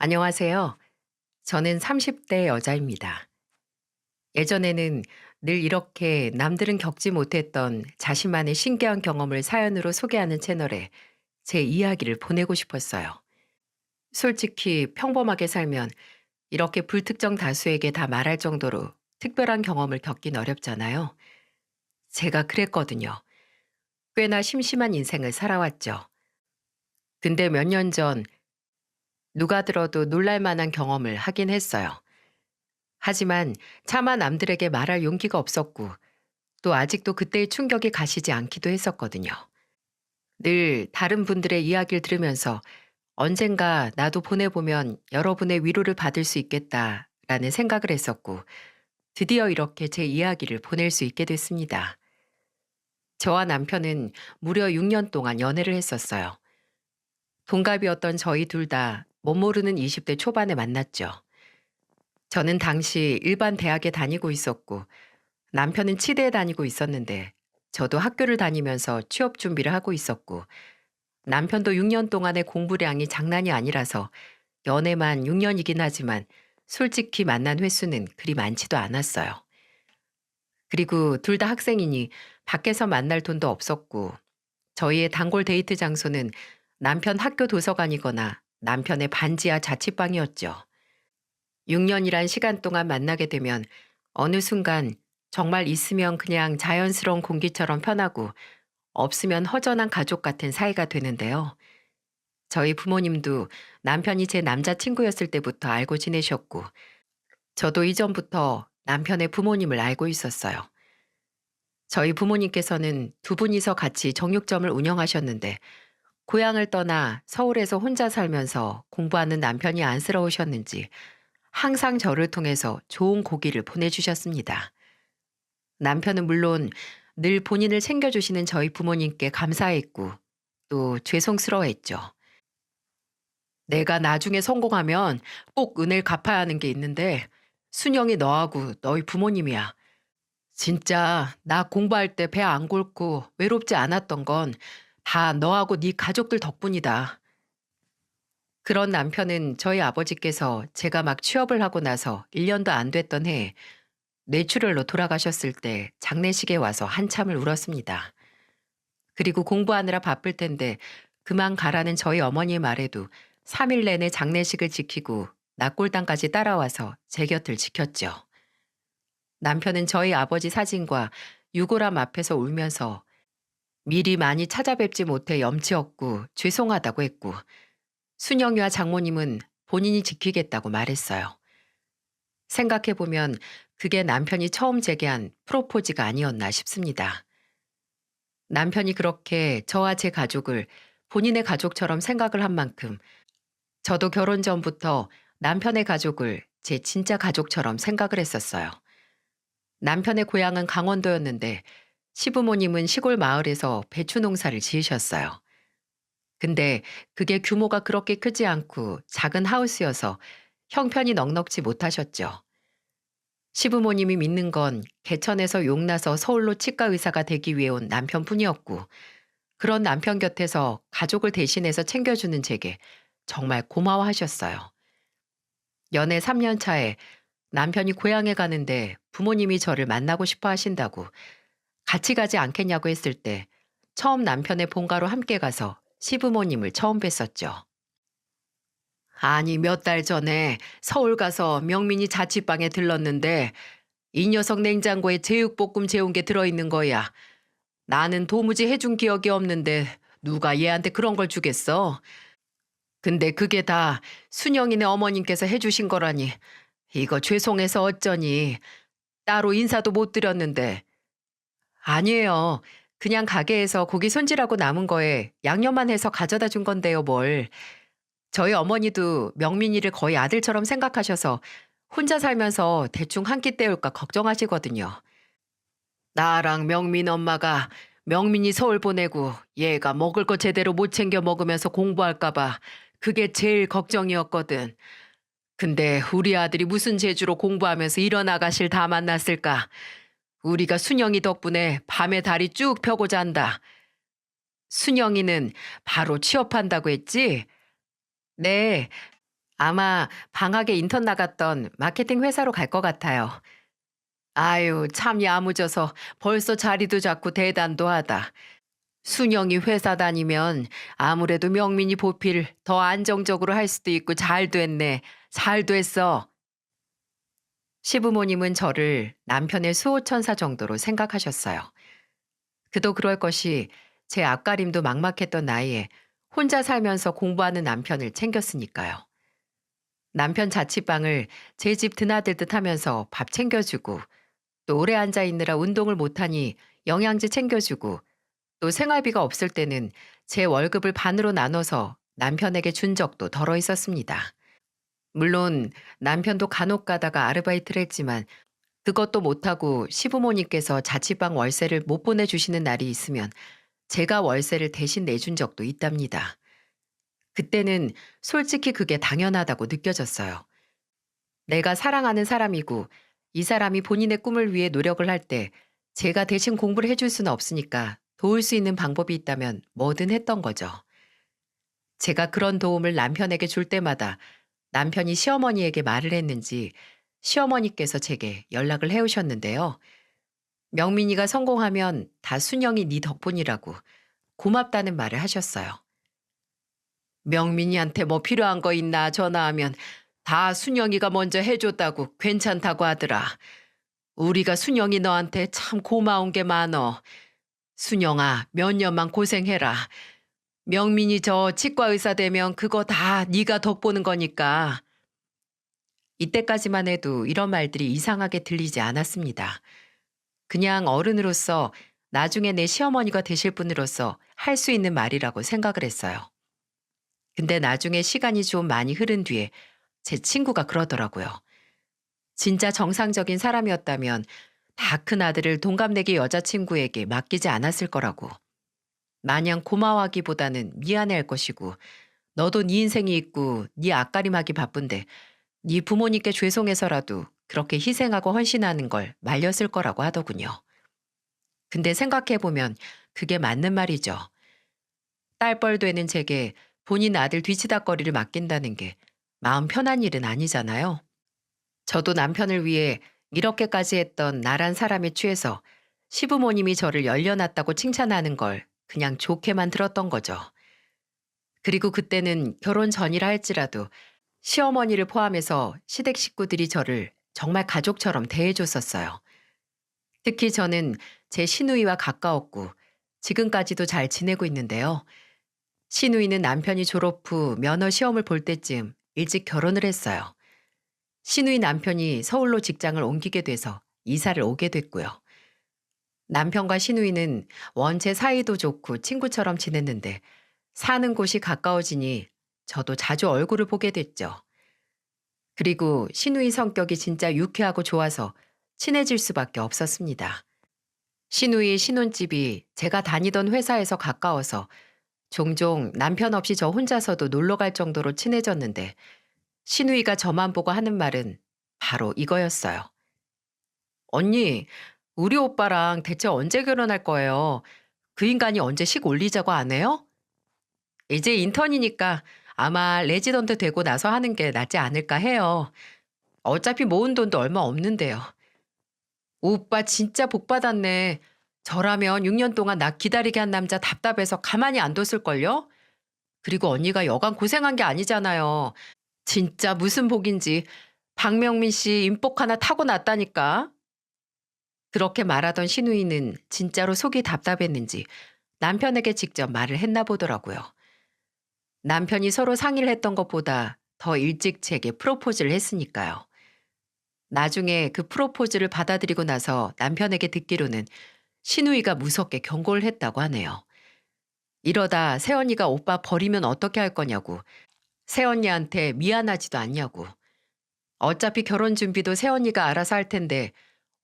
안녕하세요. 저는 30대 여자입니다. 예전에는 늘 이렇게 남들은 겪지 못했던 자신만의 신기한 경험을 사연으로 소개하는 채널에 제 이야기를 보내고 싶었어요. 솔직히 평범하게 살면 이렇게 불특정 다수에게 다 말할 정도로 특별한 경험을 겪긴 어렵잖아요. 제가 그랬거든요. 꽤나 심심한 인생을 살아왔죠. 근데 몇 년 전 누가 들어도 놀랄 만한 경험을 하긴 했어요. 하지만 차마 남들에게 말할 용기가 없었고 또 아직도 그때의 충격이 가시지 않기도 했었거든요. 늘 다른 분들의 이야기를 들으면서 언젠가 나도 보내보면 여러분의 위로를 받을 수 있겠다라는 생각을 했었고 드디어 이렇게 제 이야기를 보낼 수 있게 됐습니다. 저와 남편은 무려 6년 동안 연애를 했었어요. 동갑이었던 저희 둘 다 못 모르는 20대 초반에 만났죠. 저는 당시 일반 대학에 다니고 있었고 남편은 치대에 다니고 있었는데 저도 학교를 다니면서 취업 준비를 하고 있었고 남편도 6년 동안의 공부량이 장난이 아니라서 연애만 6년이긴 하지만 솔직히 만난 횟수는 그리 많지도 않았어요. 그리고 둘 다 학생이니 밖에서 만날 돈도 없었고 저희의 단골 데이트 장소는 남편 학교 도서관이거나 남편의 반지하 자취방이었죠. 6년이란 시간 동안 만나게 되면 어느 순간 정말 있으면 그냥 자연스러운 공기처럼 편하고 없으면 허전한 가족 같은 사이가 되는데요. 저희 부모님도 남편이 제 남자친구였을 때부터 알고 지내셨고, 저도 이전부터 남편의 부모님을 알고 있었어요. 저희 부모님께서는 두 분이서 같이 정육점을 운영하셨는데, 고향을 떠나 서울에서 혼자 살면서 공부하는 남편이 안쓰러우셨는지 항상 저를 통해서 좋은 고기를 보내주셨습니다. 남편은 물론 늘 본인을 챙겨주시는 저희 부모님께 감사했고 또 죄송스러워했죠. 내가 나중에 성공하면 꼭 은혜를 갚아야 하는 게 있는데 순영이 너하고 너희 부모님이야. 진짜 나 공부할 때 배 안 곪고 외롭지 않았던 건 다 너하고 네 가족들 덕분이다. 그런 남편은 저희 아버지께서 제가 막 취업을 하고 나서 1년도 안 됐던 해에 뇌출혈로 돌아가셨을 때 장례식에 와서 한참을 울었습니다. 그리고 공부하느라 바쁠 텐데 그만 가라는 저희 어머니의 말에도 3일 내내 장례식을 지키고 낙골당까지 따라와서 제 곁을 지켰죠. 남편은 저희 아버지 사진과 유골함 앞에서 울면서 미리 많이 찾아뵙지 못해 염치없고 죄송하다고 했고 순영이와 장모님은 본인이 지키겠다고 말했어요. 생각해보면 그게 남편이 처음 제게 한 프로포즈가 아니었나 싶습니다. 남편이 그렇게 저와 제 가족을 본인의 가족처럼 생각을 한 만큼 저도 결혼 전부터 남편의 가족을 제 진짜 가족처럼 생각을 했었어요. 남편의 고향은 강원도였는데 시부모님은 시골 마을에서 배추 농사를 지으셨어요. 근데 그게 규모가 그렇게 크지 않고 작은 하우스여서 형편이 넉넉지 못하셨죠. 시부모님이 믿는 건 개천에서 용나서 서울로 치과 의사가 되기 위해 온 남편뿐이었고 그런 남편 곁에서 가족을 대신해서 챙겨주는 제게 정말 고마워하셨어요. 연애 3년 차에 남편이 고향에 가는데 부모님이 저를 만나고 싶어 하신다고 같이 가지 않겠냐고 했을 때 처음 남편의 본가로 함께 가서 시부모님을 처음 뵀었죠. 아니, 몇 달 전에 서울 가서 명민이 자취방에 들렀는데 이 녀석 냉장고에 제육볶음 재운 게 들어있는 거야. 나는 도무지 해준 기억이 없는데 누가 얘한테 그런 걸 주겠어? 근데 그게 다 순영이네 어머님께서 해주신 거라니. 이거 죄송해서 어쩌니. 따로 인사도 못 드렸는데. 아니에요. 그냥 가게에서 고기 손질하고 남은 거에 양념만 해서 가져다 준 건데요, 뭘. 저희 어머니도 명민이를 거의 아들처럼 생각하셔서 혼자 살면서 대충 한 끼 때울까 걱정하시거든요. 나랑 명민 엄마가 명민이 서울 보내고 얘가 먹을 거 제대로 못 챙겨 먹으면서 공부할까 봐 그게 제일 걱정이었거든. 근데 우리 아들이 무슨 재주로 공부하면서 이런 아가씨를 다 만났을까? 우리가 순영이 덕분에 밤에 다리 쭉 펴고 잔다. 순영이는 바로 취업한다고 했지? 네. 아마 방학에 인턴 나갔던 마케팅 회사로 갈 것 같아요. 아유, 참 야무져서 벌써 자리도 잡고 대단도 하다. 순영이 회사 다니면 아무래도 명민이 보필 더 안정적으로 할 수도 있고 잘 됐네. 잘 됐어. 시부모님은 저를 남편의 수호천사 정도로 생각하셨어요. 그도 그럴 것이 제 앞가림도 막막했던 나이에 혼자 살면서 공부하는 남편을 챙겼으니까요. 남편 자취방을 제 집 드나들듯 하면서 밥 챙겨주고 또 오래 앉아 있느라 운동을 못하니 영양제 챙겨주고 또 생활비가 없을 때는 제 월급을 반으로 나눠서 남편에게 준 적도 덜어 있었습니다. 물론 남편도 간혹 가다가 아르바이트를 했지만 그것도 못하고 시부모님께서 자취방 월세를 못 보내주시는 날이 있으면 제가 월세를 대신 내준 적도 있답니다. 그때는 솔직히 그게 당연하다고 느껴졌어요. 내가 사랑하는 사람이고 이 사람이 본인의 꿈을 위해 노력을 할 때 제가 대신 공부를 해줄 수는 없으니까 도울 수 있는 방법이 있다면 뭐든 했던 거죠. 제가 그런 도움을 남편에게 줄 때마다 남편이 시어머니에게 말을 했는지 시어머니께서 제게 연락을 해오셨는데요. 명민이가 성공하면 다 순영이 네 덕분이라고 고맙다는 말을 하셨어요. 명민이한테 뭐 필요한 거 있나 전화하면 다 순영이가 먼저 해줬다고 괜찮다고 하더라. 우리가 순영이 너한테 참 고마운 게 많어. 순영아, 몇 년만 고생해라. 명민이 저 치과 의사 되면 그거 다 네가 덕보는 거니까. 이때까지만 해도 이런 말들이 이상하게 들리지 않았습니다. 그냥 어른으로서 나중에 내 시어머니가 되실 분으로서 할 수 있는 말이라고 생각을 했어요. 근데 나중에 시간이 좀 많이 흐른 뒤에 제 친구가 그러더라고요. 진짜 정상적인 사람이었다면 다 큰 아들을 동갑내기 여자친구에게 맡기지 않았을 거라고. 마냥 고마워하기보다는 미안해할 것이고 너도 네 인생이 있고 네 앞가림하기 바쁜데 네 부모님께 죄송해서라도 그렇게 희생하고 헌신하는 걸 말렸을 거라고 하더군요. 근데 생각해보면 그게 맞는 말이죠. 딸뻘 되는 제게 본인 아들 뒤치다꺼리를 맡긴다는 게 마음 편한 일은 아니잖아요. 저도 남편을 위해 이렇게까지 했던 나란 사람에 취해서 시부모님이 저를 열려놨다고 칭찬하는 걸 그냥 좋게만 들었던 거죠. 그리고 그때는 결혼 전이라 할지라도 시어머니를 포함해서 시댁 식구들이 저를 정말 가족처럼 대해줬었어요. 특히 저는 제 시누이와 가까웠고 지금까지도 잘 지내고 있는데요. 시누이는 남편이 졸업 후 면허 시험을 볼 때쯤 일찍 결혼을 했어요. 시누이 남편이 서울로 직장을 옮기게 돼서 이사를 오게 됐고요. 남편과 시누이는 원체 사이도 좋고 친구처럼 지냈는데 사는 곳이 가까워지니 저도 자주 얼굴을 보게 됐죠. 그리고 시누이 성격이 진짜 유쾌하고 좋아서 친해질 수밖에 없었습니다. 시누이 신혼집이 제가 다니던 회사에서 가까워서 종종 남편 없이 저 혼자서도 놀러 갈 정도로 친해졌는데 시누이가 저만 보고 하는 말은 바로 이거였어요. 언니, 우리 오빠랑 대체 언제 결혼할 거예요? 그 인간이 언제 식 올리자고 안 해요? 이제 인턴이니까 아마 레지던트 되고 나서 하는 게 낫지 않을까 해요. 어차피 모은 돈도 얼마 없는데요. 오빠 진짜 복 받았네. 저라면 6년 동안 나 기다리게 한 남자 답답해서 가만히 안 뒀을걸요? 그리고 언니가 여간 고생한 게 아니잖아요. 진짜 무슨 복인지 박명민 씨 인복 하나 타고났다니까. 그렇게 말하던 신우이는 진짜로 속이 답답했는지 남편에게 직접 말을 했나 보더라고요. 남편이 서로 상의를 했던 것보다 더 일찍 제게 프로포즈를 했으니까요. 나중에 그 프로포즈를 받아들이고 나서 남편에게 듣기로는 신우이가 무섭게 경고를 했다고 하네요. 이러다 새언니가 오빠 버리면 어떻게 할 거냐고, 새언니한테 미안하지도 않냐고. 어차피 결혼 준비도 새언니가 알아서 할 텐데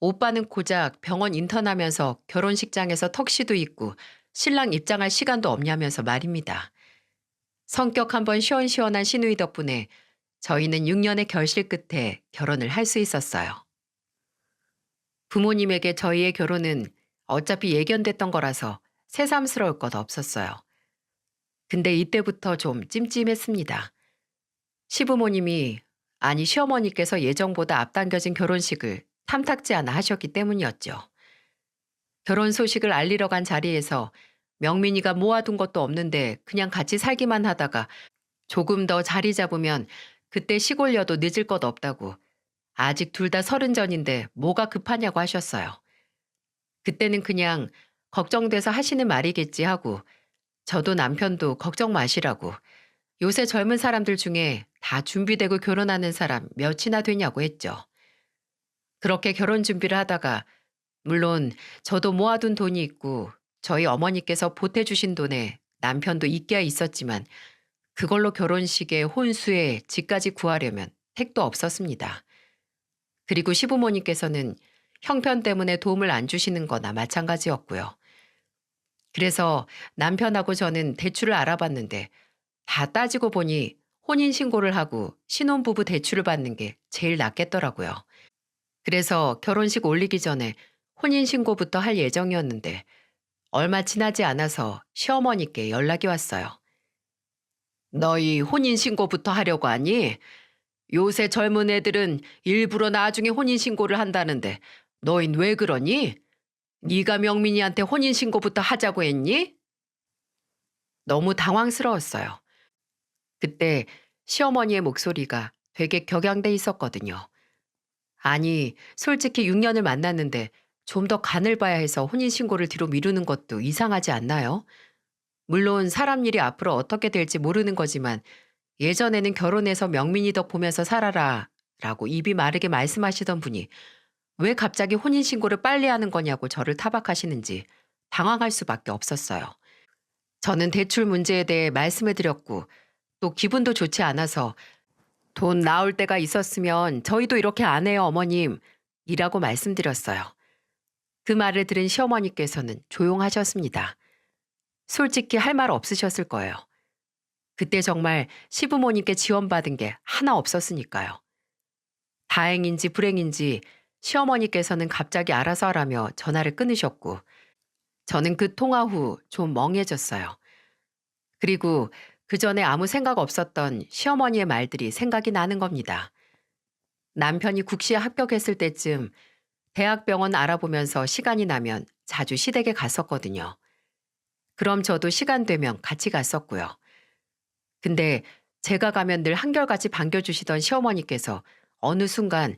오빠는 고작 병원 인턴하면서 결혼식장에서 턱시도 입고 신랑 입장할 시간도 없냐면서 말입니다. 성격 한번 시원시원한 시누이 덕분에 저희는 6년의 결실 끝에 결혼을 할 수 있었어요. 부모님에게 저희의 결혼은 어차피 예견됐던 거라서 새삼스러울 것 없었어요. 근데 이때부터 좀 찜찜했습니다. 시부모님이, 아니 시어머니께서 예정보다 앞당겨진 결혼식을 탐탁지 않아 하셨기 때문이었죠. 결혼 소식을 알리러 간 자리에서 명민이가 모아둔 것도 없는데 그냥 같이 살기만 하다가 조금 더 자리 잡으면 그때 시골려도 늦을 것 없다고, 아직 둘 다 30 전인데 뭐가 급하냐고 하셨어요. 그때는 그냥 걱정돼서 하시는 말이겠지 하고, 저도 남편도 걱정 마시라고, 요새 젊은 사람들 중에 다 준비되고 결혼하는 사람 몇이나 되냐고 했죠. 그렇게 결혼 준비를 하다가, 물론 저도 모아둔 돈이 있고 저희 어머니께서 보태주신 돈에 남편도 있기야 있었지만, 그걸로 결혼식에 혼수에 집까지 구하려면 택도 없었습니다. 그리고 시부모님께서는 형편 때문에 도움을 안 주시는 거나 마찬가지였고요. 그래서 남편하고 저는 대출을 알아봤는데, 다 따지고 보니 혼인신고를 하고 신혼부부 대출을 받는 게 제일 낫겠더라고요. 그래서 결혼식 올리기 전에 혼인신고부터 할 예정이었는데, 얼마 지나지 않아서 시어머니께 연락이 왔어요. 너희 혼인신고부터 하려고 하니? 요새 젊은 애들은 일부러 나중에 혼인신고를 한다는데 너흰 왜 그러니? 네가 명민이한테 혼인신고부터 하자고 했니? 너무 당황스러웠어요. 그때 시어머니의 목소리가 되게 격양돼 있었거든요. 아니, 솔직히 6년을 만났는데 좀 더 간을 봐야 해서 혼인신고를 뒤로 미루는 것도 이상하지 않나요? 물론 사람 일이 앞으로 어떻게 될지 모르는 거지만, 예전에는 결혼해서 명민이 덕 보면서 살아라 라고 입이 마르게 말씀하시던 분이 왜 갑자기 혼인신고를 빨리 하는 거냐고 저를 타박하시는지 당황할 수밖에 없었어요. 저는 대출 문제에 대해 말씀해드렸고, 또 기분도 좋지 않아서 돈 나올 때가 있었으면 저희도 이렇게 안 해요, 어머님 이라고 말씀드렸어요. 그 말을 들은 시어머니께서는 조용하셨습니다. 솔직히 할 말 없으셨을 거예요. 그때 정말 시부모님께 지원받은 게 하나 없었으니까요. 다행인지 불행인지 시어머니께서는 갑자기 알아서 하라며 전화를 끊으셨고, 저는 그 통화 후 좀 멍해졌어요. 그리고 그 전에 아무 생각 없었던 시어머니의 말들이 생각이 나는 겁니다. 남편이 국시에 합격했을 때쯤 대학병원 알아보면서 시간이 나면 자주 시댁에 갔었거든요. 그럼 저도 시간 되면 같이 갔었고요. 근데 제가 가면 늘 한결같이 반겨주시던 시어머니께서 어느 순간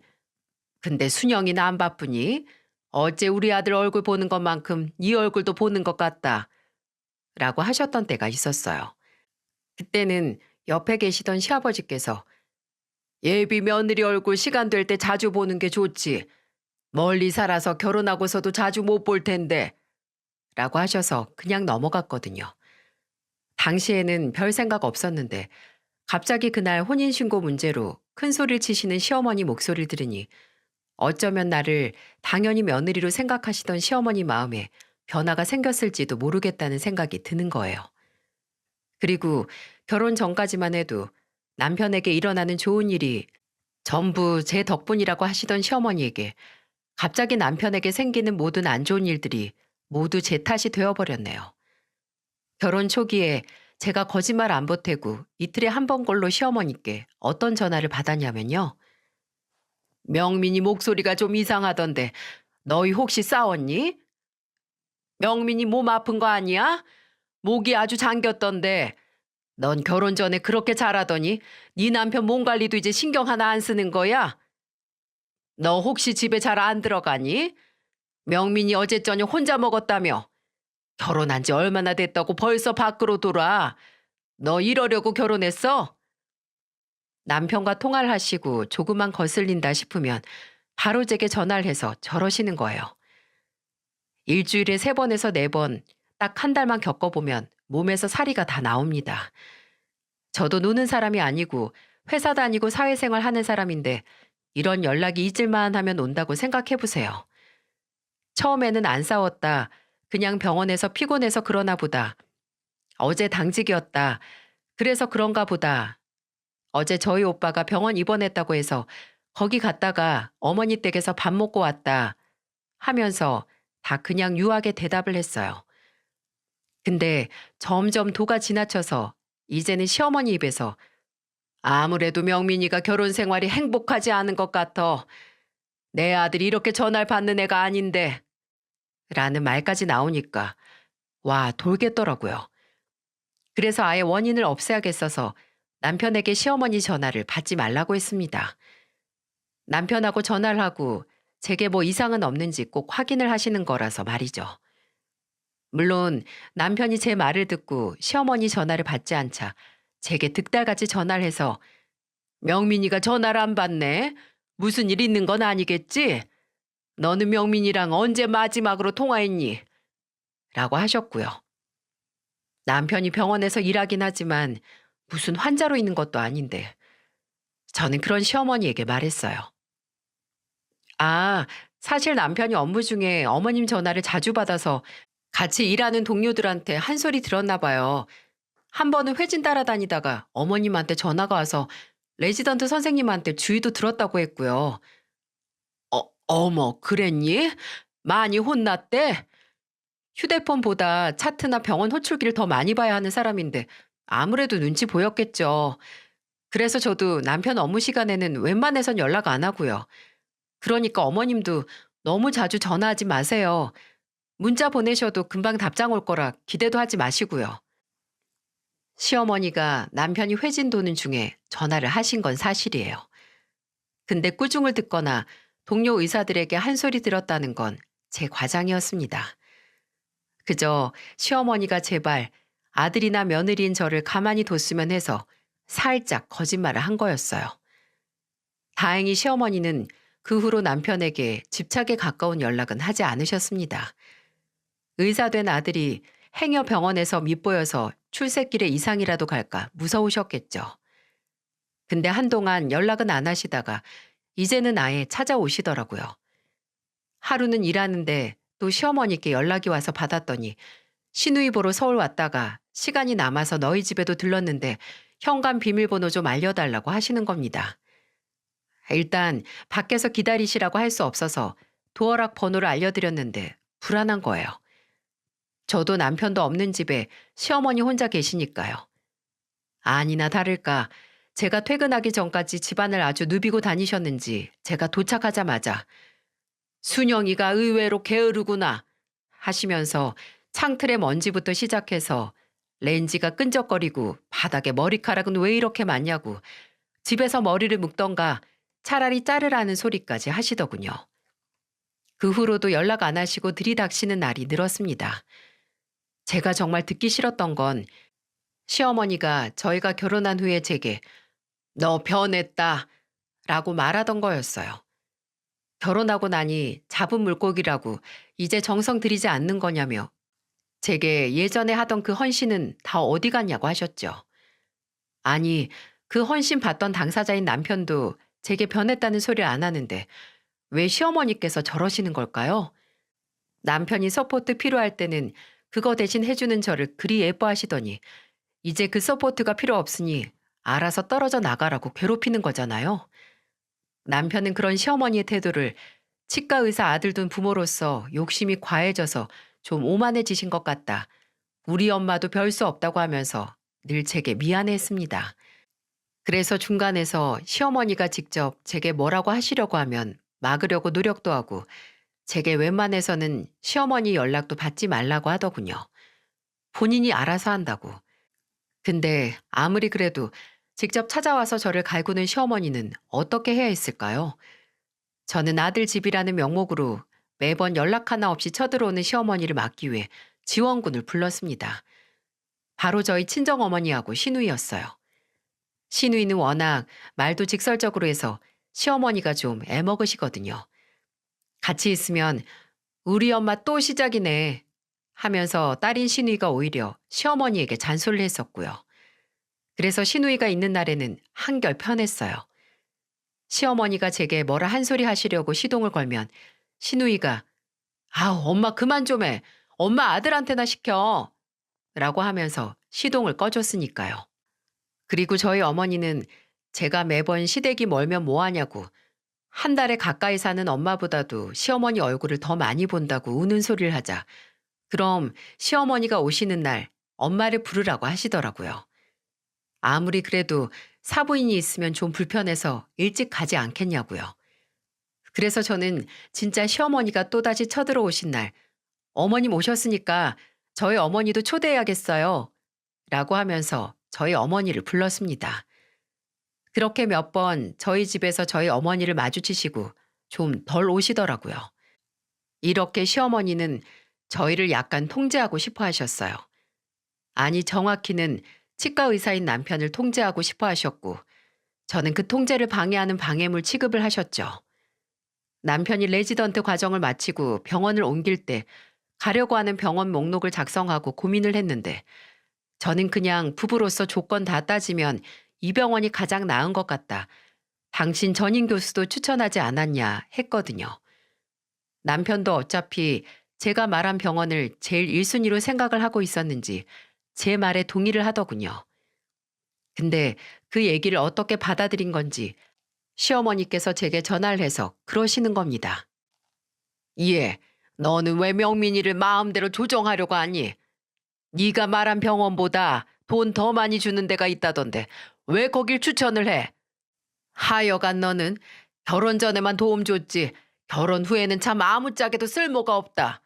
"근데 순영이는 안 바쁘니? 어째 우리 아들 얼굴 보는 것만큼 네 얼굴도 보는 것 같다." 라고 하셨던 때가 있었어요. 그때는 옆에 계시던 시아버지께서 "예비 며느리 얼굴 시간 될 때 자주 보는 게 좋지. 멀리 살아서 결혼하고서도 자주 못 볼 텐데." 라고 하셔서 그냥 넘어갔거든요. 당시에는 별 생각 없었는데, 갑자기 그날 혼인신고 문제로 큰 소리를 치시는 시어머니 목소리를 들으니 어쩌면 나를 당연히 며느리로 생각하시던 시어머니 마음에 변화가 생겼을지도 모르겠다는 생각이 드는 거예요. 그리고 결혼 전까지만 해도 남편에게 일어나는 좋은 일이 전부 제 덕분이라고 하시던 시어머니에게 갑자기 남편에게 생기는 모든 안 좋은 일들이 모두 제 탓이 되어버렸네요. 결혼 초기에 제가 거짓말 안 보태고 이틀에 한 번꼴로 시어머니께 어떤 전화를 받았냐면요. "명민이 목소리가 좀 이상하던데 너희 혹시 싸웠니? 명민이 몸 아픈 거 아니야? 목이 아주 잠겼던데 넌 결혼 전에 그렇게 잘하더니 네 남편 몸 관리도 이제 신경 하나 안 쓰는 거야? 너 혹시 집에 잘 안 들어가니? 명민이 어제 저녁 혼자 먹었다며? 결혼한 지 얼마나 됐다고 벌써 밖으로 돌아? 너 이러려고 결혼했어?" 남편과 통화를 하시고 조금만 거슬린다 싶으면 바로 제게 전화를 해서 저러시는 거예요. 일주일에 3번에서 4번, 딱 한 달만 겪어보면 몸에서 사리가 다 나옵니다. 저도 노는 사람이 아니고 회사 다니고 사회생활 하는 사람인데, 이런 연락이 잊을만 하면 온다고 생각해 보세요. 처음에는 안 싸웠다, 그냥 병원에서 피곤해서 그러나 보다, 어제 당직이었다, 그래서 그런가 보다, 어제 저희 오빠가 병원 입원했다고 해서 거기 갔다가 어머니 댁에서 밥 먹고 왔다 하면서 다 그냥 유하게 대답을 했어요. 근데 점점 도가 지나쳐서 이제는 시어머니 입에서 아무래도 명민이가 결혼 생활이 행복하지 않은 것 같아. 내 아들이 이렇게 전화를 받는 애가 아닌데. 라는 말까지 나오니까 와 돌겠더라고요. 그래서 아예 원인을 없애야겠어서 남편에게 시어머니 전화를 받지 말라고 했습니다. 남편하고 전화를 하고 제게 뭐 이상은 없는지 꼭 확인을 하시는 거라서 말이죠. 물론 남편이 제 말을 듣고 시어머니 전화를 받지 않자 제게 득달같이 전화를 해서 명민이가 전화를 안 받네. 무슨 일 있는 건 아니겠지? 너는 명민이랑 언제 마지막으로 통화했니? 라고 하셨고요. 남편이 병원에서 일하긴 하지만 무슨 환자로 있는 것도 아닌데 저는 그런 시어머니에게 말했어요. 아, 사실 남편이 업무 중에 어머님 전화를 자주 받아서 같이 일하는 동료들한테 한 소리 들었나 봐요. 한 번은 회진 따라다니다가 어머님한테 전화가 와서 레지던트 선생님한테 주의도 들었다고 했고요. 어머, 그랬니? 많이 혼났대? 휴대폰보다 차트나 병원 호출기를 더 많이 봐야 하는 사람인데 아무래도 눈치 보였겠죠. 그래서 저도 남편 업무 시간에는 웬만해선 연락 안 하고요. 그러니까 어머님도 너무 자주 전화하지 마세요. 문자 보내셔도 금방 답장 올 거라 기대도 하지 마시고요. 시어머니가 남편이 회진 도는 중에 전화를 하신 건 사실이에요. 근데 꾸중을 듣거나 동료 의사들에게 한 소리 들었다는 건 제 과장이었습니다. 그저 시어머니가 제발 아들이나 며느리인 저를 가만히 뒀으면 해서 살짝 거짓말을 한 거였어요. 다행히 시어머니는 그 후로 남편에게 집착에 가까운 연락은 하지 않으셨습니다. 의사 된 아들이 행여 병원에서 밉보여서 출세길에 이상이라도 갈까 무서우셨겠죠. 근데 한동안 연락은 안 하시다가 이제는 아예 찾아오시더라고요. 하루는 일하는데 또 시어머니께 연락이 와서 받았더니 시누이 보러 서울 왔다가 시간이 남아서 너희 집에도 들렀는데 현관 비밀번호 좀 알려달라고 하시는 겁니다. 일단 밖에서 기다리시라고 할 수 없어서 도어락 번호를 알려드렸는데 불안한 거예요. 저도 남편도 없는 집에 시어머니 혼자 계시니까요. 아니나 다를까 제가 퇴근하기 전까지 집안을 아주 누비고 다니셨는지 제가 도착하자마자 순영이가 의외로 게으르구나 하시면서 창틀의 먼지부터 시작해서 렌지가 끈적거리고 바닥에 머리카락은 왜 이렇게 많냐고 집에서 머리를 묶던가 차라리 자르라는 소리까지 하시더군요. 그 후로도 연락 안 하시고 들이닥치는 날이 늘었습니다. 제가 정말 듣기 싫었던 건 시어머니가 저희가 결혼한 후에 제게 너 변했다 라고 말하던 거였어요. 결혼하고 나니 잡은 물고기라고 이제 정성 들이지 않는 거냐며 제게 예전에 하던 그 헌신은 다 어디 갔냐고 하셨죠. 아니, 그 헌신 받던 당사자인 남편도 제게 변했다는 소리를 안 하는데 왜 시어머니께서 저러시는 걸까요? 남편이 서포트 필요할 때는 그거 대신 해주는 저를 그리 예뻐하시더니 이제 그 서포트가 필요 없으니 알아서 떨어져 나가라고 괴롭히는 거잖아요. 남편은 그런 시어머니의 태도를 치과 의사 아들 둔 부모로서 욕심이 과해져서 좀 오만해지신 것 같다. 우리 엄마도 별 수 없다고 하면서 늘 제게 미안해했습니다. 그래서 중간에서 시어머니가 직접 제게 뭐라고 하시려고 하면 막으려고 노력도 하고 제게 웬만해서는 시어머니 연락도 받지 말라고 하더군요. 본인이 알아서 한다고. 근데 아무리 그래도 직접 찾아와서 저를 갈구는 시어머니는 어떻게 해야 했을까요? 저는 아들 집이라는 명목으로 매번 연락 하나 없이 쳐들어오는 시어머니를 막기 위해 지원군을 불렀습니다. 바로 저희 친정어머니하고 시누이였어요. 시누이는 워낙 말도 직설적으로 해서 시어머니가 좀 애먹으시거든요. 같이 있으면 우리 엄마 또 시작이네 하면서 딸인 시누이가 오히려 시어머니에게 잔소리를 했었고요. 그래서 시누이가 있는 날에는 한결 편했어요. 시어머니가 제게 뭐라 한 소리 하시려고 시동을 걸면 시누이가 아우 엄마 그만 좀 해. 엄마 아들한테나 시켜. 라고 하면서 시동을 꺼줬으니까요. 그리고 저희 어머니는 제가 매번 시댁이 멀면 뭐하냐고 한 달에 가까이 사는 엄마보다도 시어머니 얼굴을 더 많이 본다고 우는 소리를 하자 그럼 시어머니가 오시는 날 엄마를 부르라고 하시더라고요. 아무리 그래도 사부인이 있으면 좀 불편해서 일찍 가지 않겠냐고요. 그래서 저는 진짜 시어머니가 또다시 쳐들어오신 날 어머님 오셨으니까 저희 어머니도 초대해야겠어요. 라고 하면서 저희 어머니를 불렀습니다. 그렇게 몇 번 저희 집에서 저희 어머니를 마주치시고 좀 덜 오시더라고요. 이렇게 시어머니는 저희를 약간 통제하고 싶어 하셨어요. 아니, 정확히는 치과 의사인 남편을 통제하고 싶어 하셨고, 저는 그 통제를 방해하는 방해물 취급을 하셨죠. 남편이 레지던트 과정을 마치고 병원을 옮길 때 가려고 하는 병원 목록을 작성하고 고민을 했는데, 저는 그냥 부부로서 조건 다 따지면 이 병원이 가장 나은 것 같다. 당신 전임 교수도 추천하지 않았냐 했거든요. 남편도 어차피 제가 말한 병원을 제일 1순위로 생각을 하고 있었는지 제 말에 동의를 하더군요. 근데 그 얘기를 어떻게 받아들인 건지 시어머니께서 제게 전화를 해서 그러시는 겁니다. 예, 너는 왜 명민이를 마음대로 조정하려고 하니? 네가 말한 병원보다 돈 더 많이 주는 데가 있다던데 왜 거길 추천을 해? 하여간 너는 결혼 전에만 도움 줬지 결혼 후에는 참 아무짝에도 쓸모가 없다.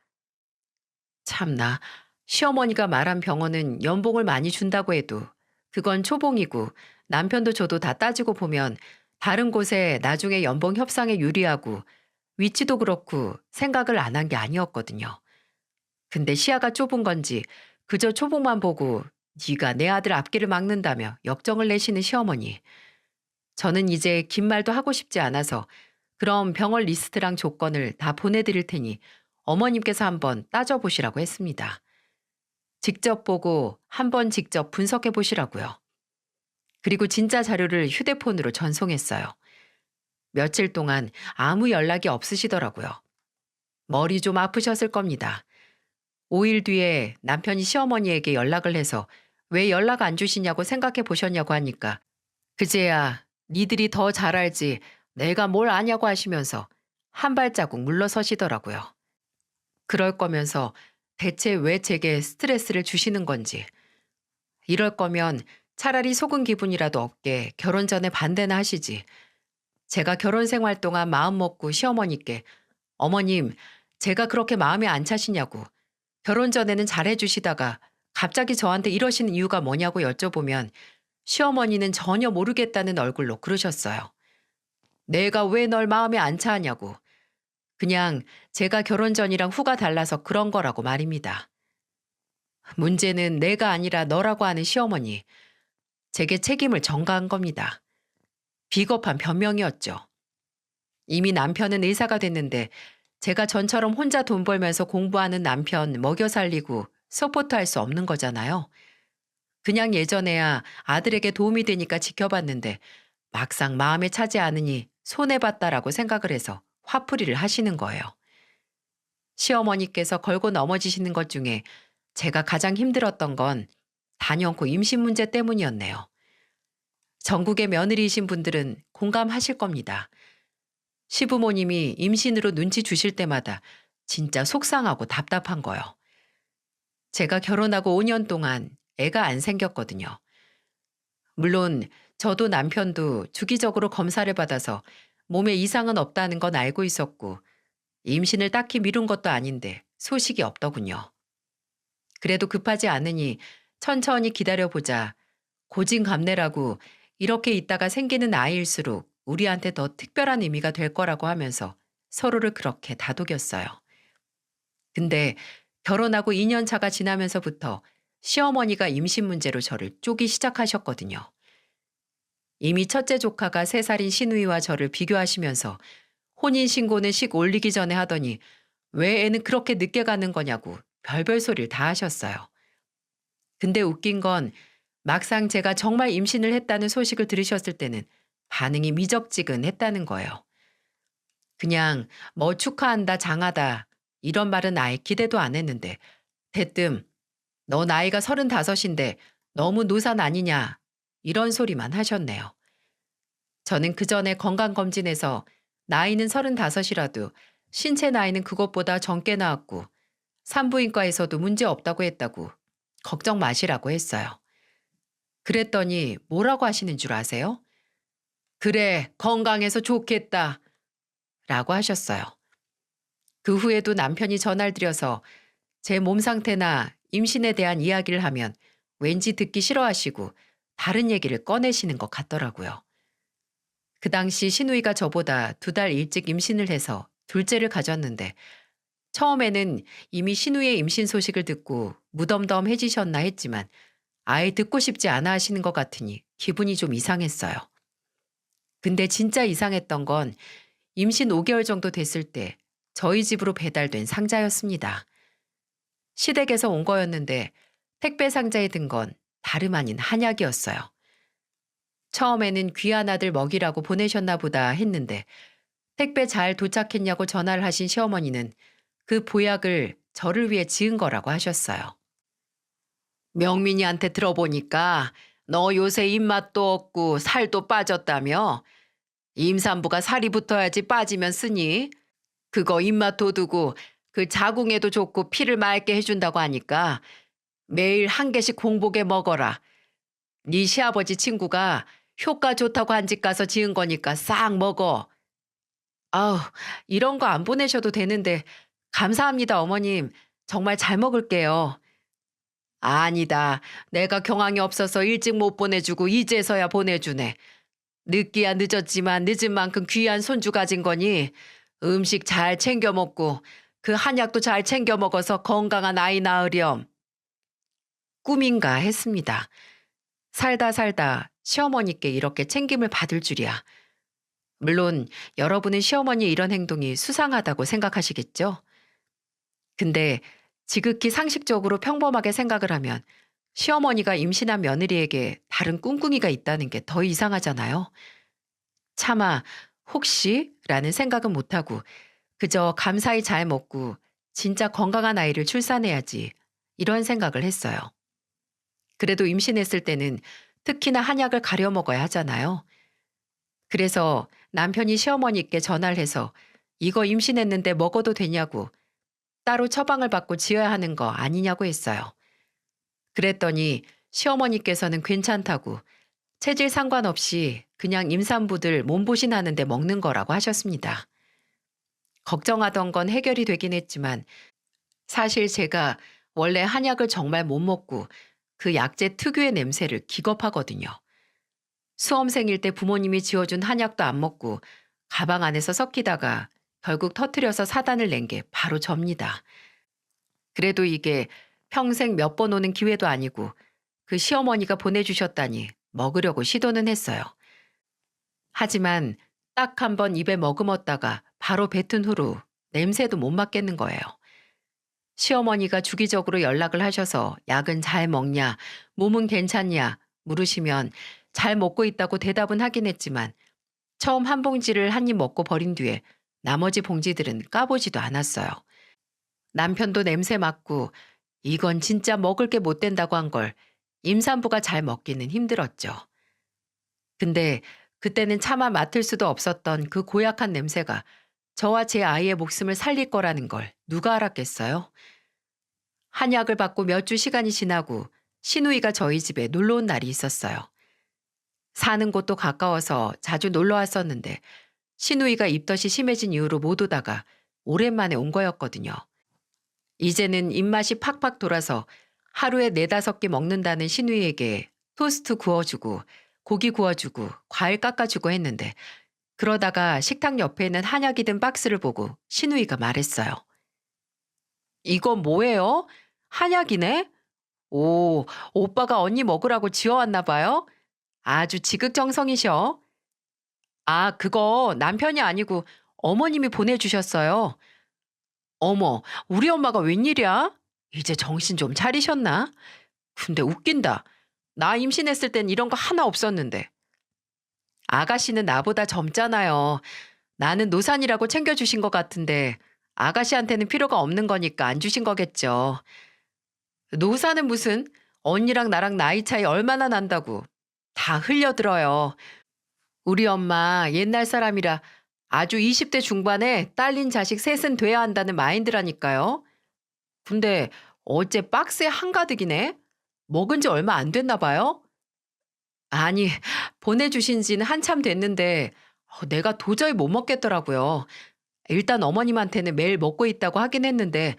참나, 시어머니가 말한 병원은 연봉을 많이 준다고 해도 그건 초봉이고 남편도 저도 다 따지고 보면 다른 곳에 나중에 연봉 협상에 유리하고 위치도 그렇고 생각을 안 한 게 아니었거든요. 근데 시야가 좁은 건지 그저 초봉만 보고 네가 내 아들 앞길을 막는다며 역정을 내시는 시어머니. 저는 이제 긴 말도 하고 싶지 않아서 그럼 병원 리스트랑 조건을 다 보내드릴 테니 어머님께서 한번 따져보시라고 했습니다. 직접 보고 한번 직접 분석해 보시라고요. 그리고 진짜 자료를 휴대폰으로 전송했어요. 며칠 동안 아무 연락이 없으시더라고요. 머리 좀 아프셨을 겁니다. 5일 뒤에 남편이 시어머니에게 연락을 해서 왜 연락 안 주시냐고 생각해 보셨냐고 하니까 그제야 니들이 더 잘 알지 내가 뭘 아냐고 하시면서 한 발자국 물러서시더라고요. 그럴 거면서 대체 왜 제게 스트레스를 주시는 건지. 이럴 거면 차라리 속은 기분이라도 없게 결혼 전에 반대나 하시지. 제가 결혼 생활 동안 마음 먹고 시어머니께 어머님, 제가 그렇게 마음에 안 차시냐고 결혼 전에는 잘해주시다가 갑자기 저한테 이러시는 이유가 뭐냐고 여쭤보면 시어머니는 전혀 모르겠다는 얼굴로 그러셨어요. 내가 왜 널 마음에 안 차냐고. 그냥 제가 결혼 전이랑 후가 달라서 그런 거라고 말입니다. 문제는 내가 아니라 너라고 하는 시어머니. 제게 책임을 전가한 겁니다. 비겁한 변명이었죠. 이미 남편은 의사가 됐는데 제가 전처럼 혼자 돈 벌면서 공부하는 남편 먹여 살리고 서포트할 수 없는 거잖아요. 그냥 예전에야 아들에게 도움이 되니까 지켜봤는데 막상 마음에 차지 않으니 손해봤다라고 생각을 해서 화풀이를 하시는 거예요. 시어머니께서 걸고 넘어지시는 것 중에 제가 가장 힘들었던 건 단연코 임신 문제 때문이었네요. 전국의 며느리이신 분들은 공감하실 겁니다. 시부모님이 임신으로 눈치 주실 때마다 진짜 속상하고 답답한 거요. 제가 결혼하고 5년 동안 애가 안 생겼거든요. 물론 저도 남편도 주기적으로 검사를 받아서 몸에 이상은 없다는 건 알고 있었고 임신을 딱히 미룬 것도 아닌데 소식이 없더군요. 그래도 급하지 않으니 천천히 기다려보자. 고진감래라고 이렇게 있다가 생기는 아이일수록 우리한테 더 특별한 의미가 될 거라고 하면서 서로를 그렇게 다독였어요. 근데 결혼하고 2년 차가 지나면서부터 시어머니가 임신 문제로 저를 쪼기 시작하셨거든요. 이미 첫째 조카가 3살인 시누이와 저를 비교하시면서 혼인신고는 식 올리기 전에 하더니 왜 애는 그렇게 늦게 가는 거냐고 별별 소리를 다 하셨어요. 근데 웃긴 건 막상 제가 정말 임신을 했다는 소식을 들으셨을 때는 반응이 미적지근했다는 거예요. 그냥 뭐 축하한다, 장하다 이런 말은 아예 기대도 안 했는데 대뜸 너 나이가 35인데 너무 노산 아니냐 이런 소리만 하셨네요. 저는 그 전에 건강검진에서 나이는 35이라도 신체 나이는 그것보다 젊게 나왔고 산부인과에서도 문제 없다고 했다고 걱정 마시라고 했어요. 그랬더니 뭐라고 하시는 줄 아세요? 그래, 건강해서 좋겠다. 라고 하셨어요. 그 후에도 남편이 전화를 드려서 제 몸 상태나 임신에 대한 이야기를 하면 왠지 듣기 싫어하시고 다른 얘기를 꺼내시는 것 같더라고요. 그 당시 시누이가 저보다 2달 일찍 임신을 해서 둘째를 가졌는데 처음에는 이미 시누이의 임신 소식을 듣고 무덤덤해지셨나 했지만 아예 듣고 싶지 않아 하시는 것 같으니 기분이 좀 이상했어요. 근데 진짜 이상했던 건 임신 5개월 정도 됐을 때 저희 집으로 배달된 상자였습니다. 시댁에서 온 거였는데 택배 상자에 든 건 다름 아닌 한약이었어요. 처음에는 귀한 아들 먹이라고 보내셨나 보다 했는데 택배 잘 도착했냐고 전화를 하신 시어머니는 그 보약을 저를 위해 지은 거라고 하셨어요. 명민이한테 들어보니까 너 요새 입맛도 없고 살도 빠졌다며? 임산부가 살이 붙어야지 빠지면 쓰니? 그거 입맛 돋우고 그 자궁에도 좋고 피를 맑게 해준다고 하니까 매일 한 개씩 공복에 먹어라. 네 시아버지 친구가 효과 좋다고 한 집 가서 지은 거니까 싹 먹어. 아우, 이런 거 안 보내셔도 되는데 감사합니다, 어머님. 정말 잘 먹을게요. 아니다. 내가 경황이 없어서 일찍 못 보내주고 이제서야 보내주네. 늦기야 늦었지만 늦은 만큼 귀한 손주 가진 거니 음식 잘 챙겨 먹고 그 한약도 잘 챙겨 먹어서 건강한 아이 낳으렴. 꿈인가 했습니다. 살다 살다 시어머니께 이렇게 챙김을 받을 줄이야. 물론 여러분은 시어머니의 이런 행동이 수상하다고 생각하시겠죠? 근데 지극히 상식적으로 평범하게 생각을 하면 시어머니가 임신한 며느리에게 다른 꿍꿍이가 있다는 게 더 이상하잖아요. 차마 혹시? 라는 생각은 못하고 그저 감사히 잘 먹고 진짜 건강한 아이를 출산해야지 이런 생각을 했어요. 그래도 임신했을 때는 특히나 한약을 가려 먹어야 하잖아요. 그래서 남편이 시어머니께 전화를 해서 이거 임신했는데 먹어도 되냐고 따로 처방을 받고 지어야 하는 거 아니냐고 했어요. 그랬더니 시어머니께서는 괜찮다고 체질 상관없이 그냥 임산부들 몸보신하는데 먹는 거라고 하셨습니다. 걱정하던 건 해결이 되긴 했지만 사실 제가 원래 한약을 정말 못 먹고 그 약재 특유의 냄새를 기겁하거든요. 수험생일 때 부모님이 지어준 한약도 안 먹고 가방 안에서 섞이다가 결국 터트려서 사단을 낸 게 바로 접니다. 그래도 이게 평생 몇 번 오는 기회도 아니고 그 시어머니가 보내주셨다니 먹으려고 시도는 했어요. 하지만 딱 한 번 입에 머금었다가 바로 뱉은 후로 냄새도 못 맡겠는 거예요. 시어머니가 주기적으로 연락을 하셔서 약은 잘 먹냐, 몸은 괜찮냐 물으시면 잘 먹고 있다고 대답은 하긴 했지만 처음 한 봉지를 한 입 먹고 버린 뒤에 나머지 봉지들은 까보지도 않았어요. 남편도 냄새 맡고 이건 진짜 먹을 게 못 된다고 한 걸 임산부가 잘 먹기는 힘들었죠. 근데 그때는 차마 맡을 수도 없었던 그 고약한 냄새가 저와 제 아이의 목숨을 살릴 거라는 걸 누가 알았겠어요? 한약을 받고 몇 주 시간이 지나고 시누이가 저희 집에 놀러 온 날이 있었어요. 사는 곳도 가까워서 자주 놀러 왔었는데 시누이가 입덧이 심해진 이후로 못 오다가 오랜만에 온 거였거든요. 이제는 입맛이 팍팍 돌아서 하루에 4-5개 먹는다는 시누이에게 토스트 구워주고 고기 구워주고 과일 깎아주고 했는데 그러다가 식탁 옆에 있는 한약이 든 박스를 보고 시누이가 말했어요. 이거 뭐예요? 한약이네? 오, 오빠가 언니 먹으라고 지어왔나 봐요? 아주 지극정성이셔. 아, 그거 남편이 아니고 어머님이 보내주셨어요. 어머, 우리 엄마가 웬일이야? 이제 정신 좀 차리셨나? 근데 웃긴다. 나 임신했을 땐 이런 거 하나 없었는데. 아가씨는 나보다 젊잖아요. 나는 노산이라고 챙겨주신 것 같은데 아가씨한테는 필요가 없는 거니까 안 주신 거겠죠. 노사는 무슨 언니랑 나랑 나이 차이 얼마나 난다고. 다 흘려들어요. 우리 엄마 옛날 사람이라 아주 20대 중반에 딸린 자식 셋은 돼야 한다는 마인드라니까요. 근데 어째 박스에 한가득이네? 먹은 지 얼마 안 됐나 봐요? 아니, 보내주신 지는 한참 됐는데 내가 도저히 못 먹겠더라고요. 일단 어머님한테는 매일 먹고 있다고 하긴 했는데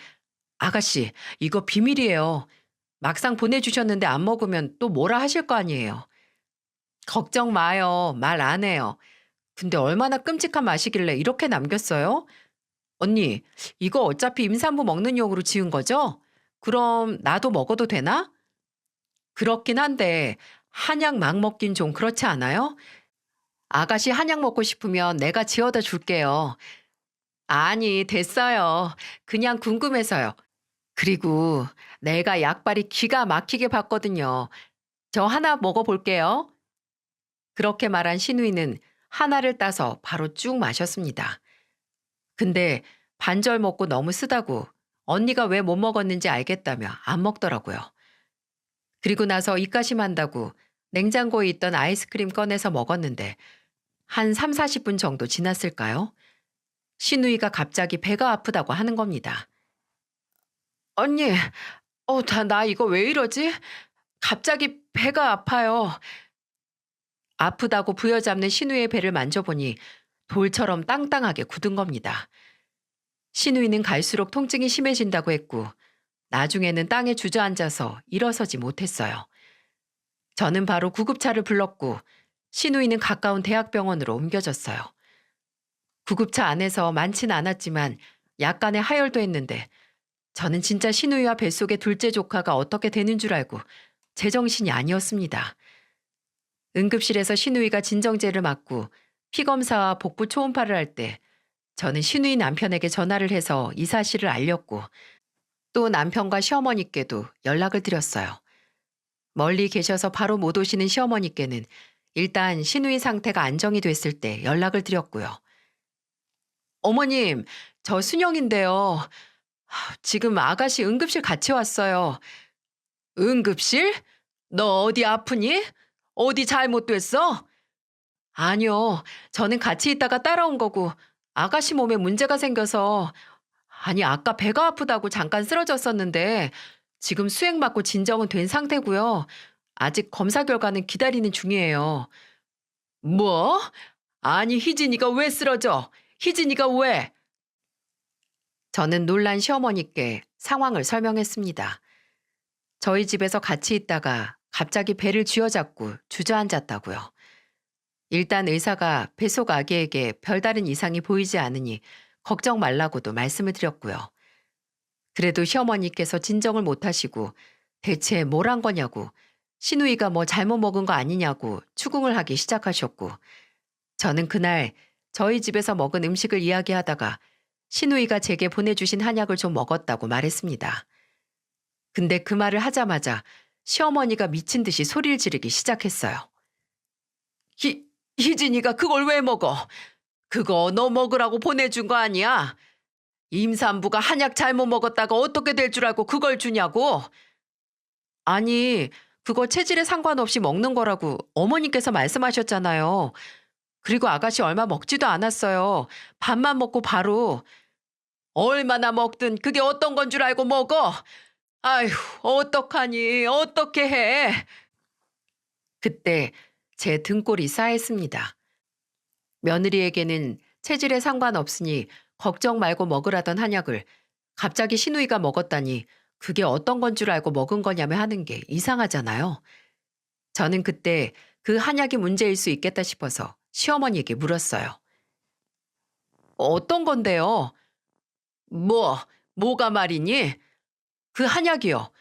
아가씨, 이거 비밀이에요. 막상 보내주셨는데 안 먹으면 또 뭐라 하실 거 아니에요. 걱정 마요. 말 안 해요. 근데 얼마나 끔찍한 맛이길래 이렇게 남겼어요? 언니, 이거 어차피 임산부 먹는 용으로 지은 거죠? 그럼 나도 먹어도 되나? 그렇긴 한데 한약 막 먹긴 좀 그렇지 않아요? 아가씨 한약 먹고 싶으면 내가 지어다 줄게요. 아니, 됐어요. 그냥 궁금해서요. 그리고 내가 약발이 기가 막히게 봤거든요. 저 하나 먹어볼게요. 그렇게 말한 신우이는 하나를 따서 바로 쭉 마셨습니다. 근데 반절 먹고 너무 쓰다고 언니가 왜 못 먹었는지 알겠다며 안 먹더라고요. 그리고 나서 입가심한다고 냉장고에 있던 아이스크림 꺼내서 먹었는데 한 3, 40분 정도 지났을까요? 신우이가 갑자기 배가 아프다고 하는 겁니다. 언니, 나 이거 왜 이러지? 갑자기 배가 아파요. 아프다고 부여잡는 신우의 배를 만져보니 돌처럼 땅땅하게 굳은 겁니다. 신우이는 갈수록 통증이 심해진다고 했고 나중에는 땅에 주저앉아서 일어서지 못했어요. 저는 바로 구급차를 불렀고 신우이는 가까운 대학병원으로 옮겨졌어요. 구급차 안에서 많진 않았지만 약간의 하혈도 했는데 저는 진짜 신우이와 뱃속의 둘째 조카가 어떻게 되는 줄 알고 제정신이 아니었습니다. 응급실에서 신우이가 진정제를 맞고 피검사와 복부 초음파를 할 때 저는 신우이 남편에게 전화를 해서 이 사실을 알렸고 또 남편과 시어머니께도 연락을 드렸어요. 멀리 계셔서 바로 못 오시는 시어머니께는 일단 신우이 상태가 안정이 됐을 때 연락을 드렸고요. 어머님, 저 순영인데요. 지금 아가씨 응급실 같이 왔어요. 응급실? 너 어디 아프니? 어디 잘못됐어? 아니요. 저는 같이 있다가 따라온 거고 아가씨 몸에 문제가 생겨서 아니 아까 배가 아프다고 잠깐 쓰러졌었는데 지금 수액 맞고 진정은 된 상태고요. 아직 검사 결과는 기다리는 중이에요. 뭐? 아니 희진이가 왜 쓰러져? 희진이가 왜? 저는 놀란 시어머니께 상황을 설명했습니다. 저희 집에서 같이 있다가 갑자기 배를 쥐어잡고 주저앉았다고요. 일단 의사가 뱃속 아기에게 별다른 이상이 보이지 않으니 걱정 말라고도 말씀을 드렸고요. 그래도 시어머니께서 진정을 못 하시고 대체 뭘 한 거냐고 신우이가 뭐 잘못 먹은 거 아니냐고 추궁을 하기 시작하셨고 저는 그날 저희 집에서 먹은 음식을 이야기하다가 신우이가 제게 보내주신 한약을 좀 먹었다고 말했습니다. 근데 그 말을 하자마자 시어머니가 미친 듯이 소리를 지르기 시작했어요. 희진이가 그걸 왜 먹어? 그거 너 먹으라고 보내준 거 아니야? 임산부가 한약 잘못 먹었다가 어떻게 될 줄 알고 그걸 주냐고? 아니, 그거 체질에 상관없이 먹는 거라고 어머니께서 말씀하셨잖아요. 그리고 아가씨 얼마 먹지도 않았어요. 밥만 먹고 바로. 얼마나 먹든 그게 어떤 건 줄 알고 먹어? 아휴, 어떡하니, 어떻게 해? 그때 제 등골이 싸했습니다. 며느리에게는 체질에 상관없으니 걱정 말고 먹으라던 한약을 갑자기 신우이가 먹었다니 그게 어떤 건 줄 알고 먹은 거냐며 하는 게 이상하잖아요. 저는 그때 그 한약이 문제일 수 있겠다 싶어서 시어머니에게 물었어요. 어떤 건데요? 뭐, 뭐가 말이니? 그 한약이요.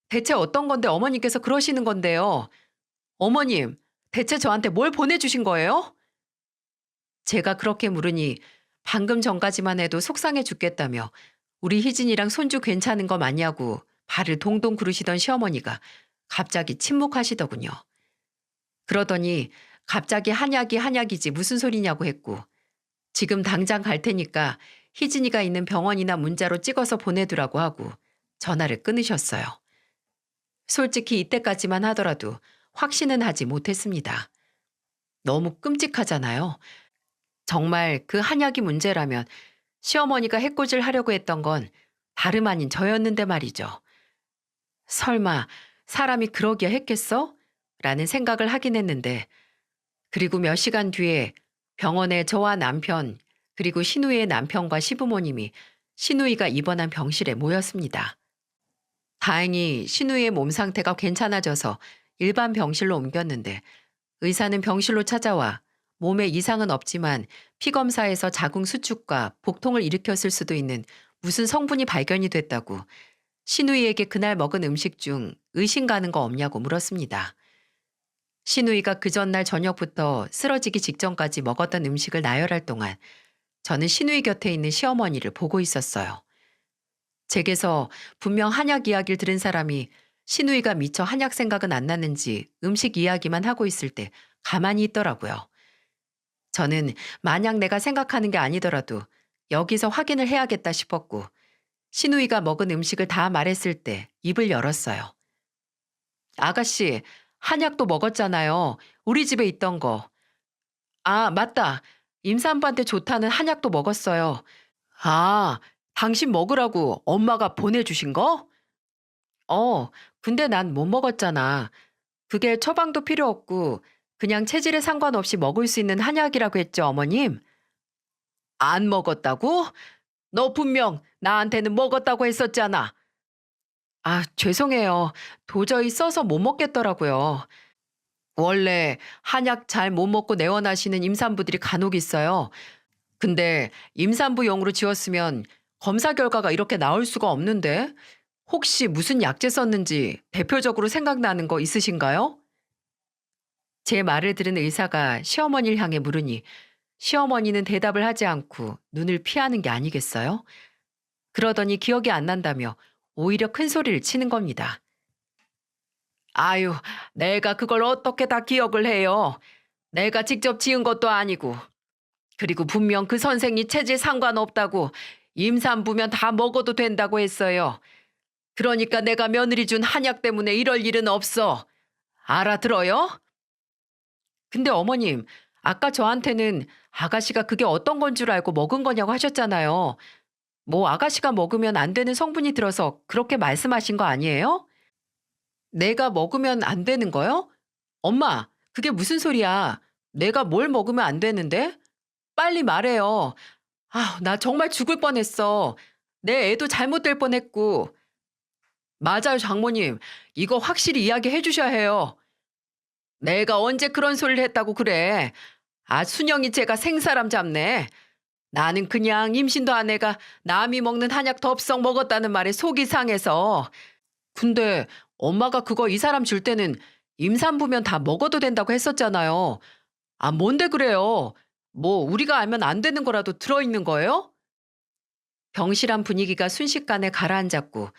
대체 어떤 건데 어머님께서 그러시는 건데요? 어머님, 대체 저한테 뭘 보내주신 거예요? 제가 그렇게 물으니 방금 전까지만 해도 속상해 죽겠다며 우리 희진이랑 손주 괜찮은 거 맞냐고 발을 동동 구르시던 시어머니가 갑자기 침묵하시더군요. 그러더니 갑자기 한약이 한약이지 무슨 소리냐고 했고 지금 당장 갈 테니까 희진이가 있는 병원이나 문자로 찍어서 보내두라고 하고 전화를 끊으셨어요. 솔직히 이때까지만 하더라도 확신은 하지 못했습니다. 너무 끔찍하잖아요. 정말 그 한약이 문제라면 시어머니가 해코지를 하려고 했던 건 다름 아닌 저였는데 말이죠. 설마 사람이 그러기야 했겠어? 라는 생각을 하긴 했는데, 그리고 몇 시간 뒤에 병원에 저와 남편, 그리고 신우이의 남편과 시부모님이 신우이가 입원한 병실에 모였습니다. 다행히 신우이의 몸 상태가 괜찮아져서 일반 병실로 옮겼는데, 의사는 병실로 찾아와 몸에 이상은 없지만 피검사에서 자궁 수축과 복통을 일으켰을 수도 있는 무슨 성분이 발견이 됐다고 신우이에게 그날 먹은 음식 중 의심 가는 거 없냐고 물었습니다. 신우이가 그 전날 저녁부터 쓰러지기 직전까지 먹었던 음식을 나열할 동안 저는 신우이 곁에 있는 시어머니를 보고 있었어요. 제게서 분명 한약 이야기를 들은 사람이 신우이가 미처 한약 생각은 안 났는지 음식 이야기만 하고 있을 때 가만히 있더라고요. 저는 만약 내가 생각하는 게 아니더라도 여기서 확인을 해야겠다 싶었고, 신우이가 먹은 음식을 다 말했을 때 입을 열었어요. 아가씨, 한약도 먹었잖아요. 우리 집에 있던 거. 아, 맞다. 임산부한테 좋다는 한약도 먹었어요. 아, 당신 먹으라고 엄마가 보내주신 거? 어, 근데 난 못 먹었잖아. 그게 처방도 필요 없고 그냥 체질에 상관없이 먹을 수 있는 한약이라고 했죠, 어머님? 안 먹었다고? 너 분명 나한테는 먹었다고 했었잖아. 아, 죄송해요. 도저히 써서 못 먹겠더라고요. 원래 한약 잘 못 먹고 내원하시는 임산부들이 간혹 있어요. 근데 임산부용으로 지었으면 검사 결과가 이렇게 나올 수가 없는데 혹시 무슨 약재 썼는지 대표적으로 생각나는 거 있으신가요? 제 말을 들은 의사가 시어머니를 향해 물으니 시어머니는 대답을 하지 않고 눈을 피하는 게 아니겠어요? 그러더니 기억이 안 난다며 오히려 큰 소리를 치는 겁니다. 아유, 내가 그걸 어떻게 다 기억을 해요. 내가 직접 지은 것도 아니고. 그리고 분명 그 선생이 체질 상관없다고 임산부면 다 먹어도 된다고 했어요. 그러니까 내가 며느리 준 한약 때문에 이럴 일은 없어. 알아들어요? 근데 어머님, 아까 저한테는 아가씨가 그게 어떤 건 줄 알고 먹은 거냐고 하셨잖아요. 뭐 아가씨가 먹으면 안 되는 성분이 들어서 그렇게 말씀하신 거 아니에요? 내가 먹으면 안 되는 거요? 엄마, 그게 무슨 소리야? 내가 뭘 먹으면 안 되는데? 빨리 말해요. 아, 나 정말 죽을 뻔했어. 내 애도 잘못될 뻔했고. 맞아요, 장모님. 이거 확실히 이야기해 주셔야 해요. 내가 언제 그런 소리를 했다고 그래. 아, 순영이 제가 생사람 잡네. 나는 그냥 임신도 안 해가 남이 먹는 한약 덥석 먹었다는 말에 속이 상해서. 근데 엄마가 그거 이 사람 줄 때는 임산부면 다 먹어도 된다고 했었잖아요. 아, 뭔데 그래요? 뭐 우리가 알면 안 되는 거라도 들어있는 거예요? 병실안 분위기가 순식간에 가라앉았고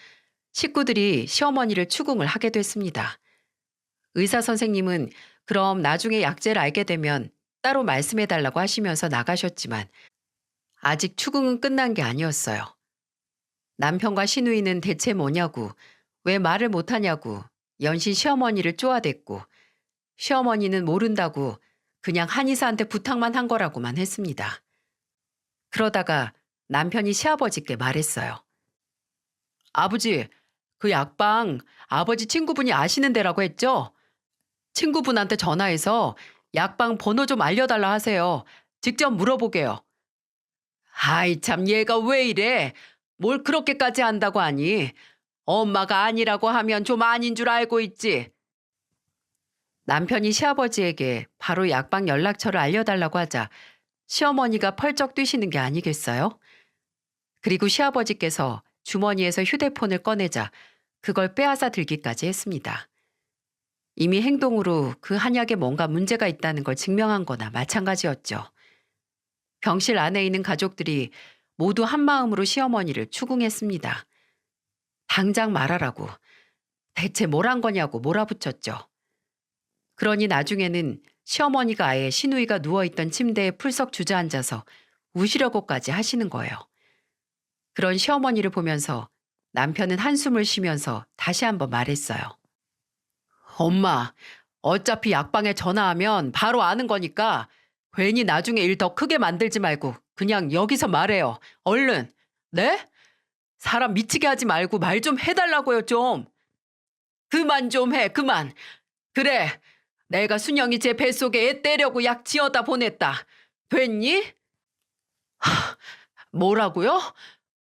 식구들이 시어머니를 추궁을 하게 됐습니다. 의사 선생님은 그럼 나중에 약재를 알게 되면 따로 말씀해 달라고 하시면서 나가셨지만 아직 추궁은 끝난 게 아니었어요. 남편과 시누이는 대체 뭐냐고, 왜 말을 못하냐고 연신 시어머니를 쪼아댔고 시어머니는 모른다고 그냥 한의사한테 부탁만 한 거라고만 했습니다. 그러다가 남편이 시아버지께 말했어요. 아버지, 그 약방 아버지 친구분이 아시는 데라고 했죠? 친구분한테 전화해서 약방 번호 좀 알려달라 하세요. 직접 물어보게요. 아이 참 얘가 왜 이래? 뭘 그렇게까지 한다고 하니? 엄마가 아니라고 하면 좀 아닌 줄 알고 있지. 남편이 시아버지에게 바로 약방 연락처를 알려달라고 하자 시어머니가 펄쩍 뛰시는 게 아니겠어요? 그리고 시아버지께서 주머니에서 휴대폰을 꺼내자 그걸 빼앗아 들기까지 했습니다. 이미 행동으로 그 한약에 뭔가 문제가 있다는 걸 증명한 거나 마찬가지였죠. 병실 안에 있는 가족들이 모두 한마음으로 시어머니를 추궁했습니다. 당장 말하라고. 대체 뭘 한 거냐고 몰아붙였죠. 그러니 나중에는 시어머니가 아예 시누이가 누워있던 침대에 풀썩 주저앉아서 우시려고까지 하시는 거예요. 그런 시어머니를 보면서 남편은 한숨을 쉬면서 다시 한번 말했어요. 엄마, 어차피 약방에 전화하면 바로 아는 거니까 괜히 나중에 일 더 크게 만들지 말고 그냥 여기서 말해요. 얼른. 네? 사람 미치게 하지 말고 말 좀 해달라고요, 좀. 그만 좀 해, 그만. 그래, 내가 순영이 제 뱃속에 애 떼려고 약 지어다 보냈다. 됐니? 뭐라고요?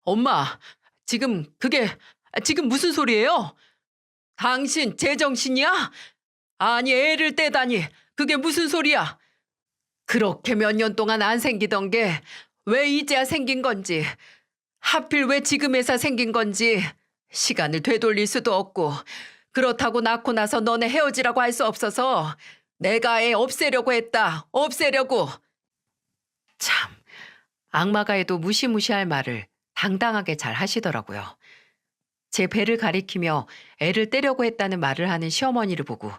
엄마, 지금 무슨 소리예요? 당신 제정신이야? 아니, 애를 떼다니. 그게 무슨 소리야? 그렇게 몇 년 동안 안 생기던 게 왜 이제야 생긴 건지, 하필 왜 지금에서 생긴 건지 시간을 되돌릴 수도 없고, 그렇다고 낳고 나서 너네 헤어지라고 할 수 없어서 내가 애 없애려고 했다. 없애려고. 참, 악마가 해도 무시무시할 말을 당당하게 잘 하시더라고요. 제 배를 가리키며 애를 떼려고 했다는 말을 하는 시어머니를 보고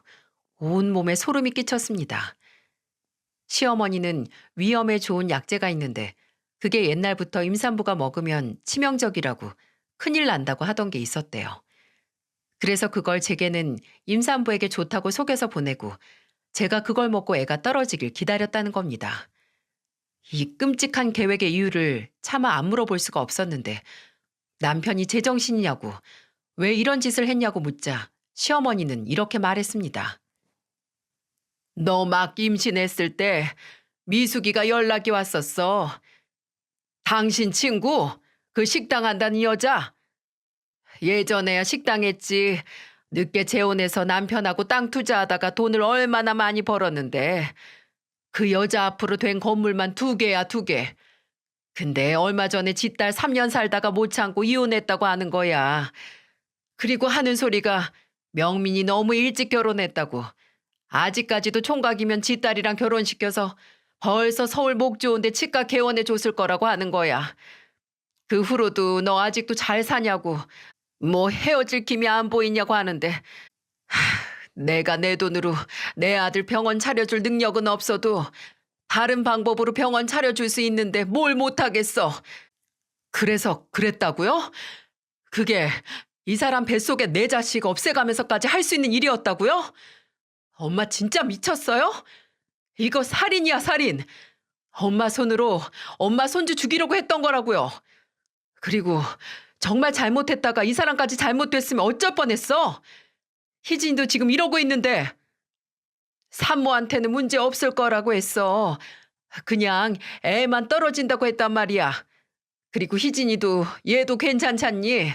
온몸에 소름이 끼쳤습니다. 시어머니는 위염에 좋은 약재가 있는데 그게 옛날부터 임산부가 먹으면 치명적이라고 큰일 난다고 하던 게 있었대요. 그래서 그걸 제게는 임산부에게 좋다고 속여서 보내고 제가 그걸 먹고 애가 떨어지길 기다렸다는 겁니다. 이 끔찍한 계획의 이유를 차마 안 물어볼 수가 없었는데 남편이 제정신이냐고 왜 이런 짓을 했냐고 묻자 시어머니는 이렇게 말했습니다. 너 막 임신했을 때 미숙이가 연락이 왔었어. 당신 친구, 그 식당 한다는 여자. 예전에야 식당 했지. 늦게 재혼해서 남편하고 땅 투자하다가 돈을 얼마나 많이 벌었는데 그 여자 앞으로 된 건물만 2개야, 2개. 근데 얼마 전에 지 딸 3년 살다가 못 참고 이혼했다고 하는 거야. 그리고 하는 소리가 명민이 너무 일찍 결혼했다고. 아직까지도 총각이면 지 딸이랑 결혼시켜서 벌써 서울 목 좋은데 치과 개원해 줬을 거라고 하는 거야. 그 후로도 너 아직도 잘 사냐고, 뭐 헤어질 김이 안 보이냐고 하는데 내가 내 돈으로 내 아들 병원 차려줄 능력은 없어도 다른 방법으로 병원 차려줄 수 있는데 뭘 못하겠어. 그래서 그랬다고요? 그게 이 사람 뱃속에 내 자식 없애가면서까지 할 수 있는 일이었다고요? 엄마 진짜 미쳤어요? 이거 살인이야, 살인. 엄마 손으로 엄마 손주 죽이려고 했던 거라고요. 그리고 정말 잘못했다가 이 사람까지 잘못됐으면 어쩔 뻔했어. 희진이도 지금 이러고 있는데 산모한테는 문제 없을 거라고 했어. 그냥 애만 떨어진다고 했단 말이야. 그리고 희진이도 얘도 괜찮잖니?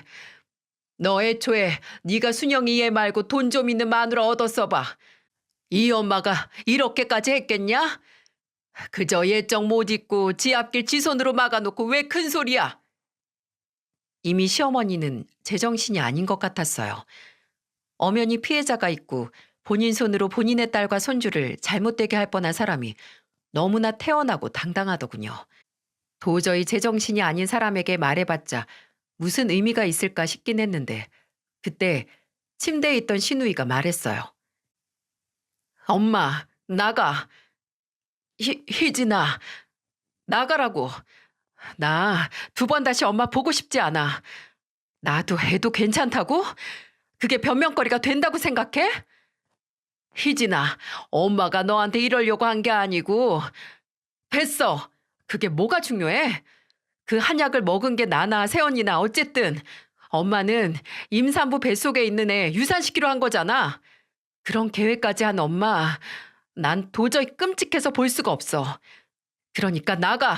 너 애초에 네가 순영이 얘 말고 돈 좀 있는 마누라 얻었어 봐. 이 엄마가 이렇게까지 했겠냐? 그저 예정 못 잊고 지 앞길 지 손으로 막아놓고 왜 큰 소리야? 이미 시어머니는 제정신이 아닌 것 같았어요. 엄연히 피해자가 있고 본인 손으로 본인의 딸과 손주를 잘못되게 할 뻔한 사람이 너무나 태연하고 당당하더군요. 도저히 제정신이 아닌 사람에게 말해봤자 무슨 의미가 있을까 싶긴 했는데 그때 침대에 있던 신우이가 말했어요. 엄마, 나가. 희진아, 나가라고. 나 2번 다시 엄마 보고 싶지 않아. 나도 애도 괜찮다고? 그게 변명거리가 된다고 생각해? 희진아, 엄마가 너한테 이러려고 한 게 아니고. 됐어. 그게 뭐가 중요해? 그 한약을 먹은 게 나나 세연이나 어쨌든 엄마는 임산부 뱃속에 있는 애 유산시키려 한 거잖아. 그런 계획까지 한 엄마, 난 도저히 끔찍해서 볼 수가 없어. 그러니까 나가.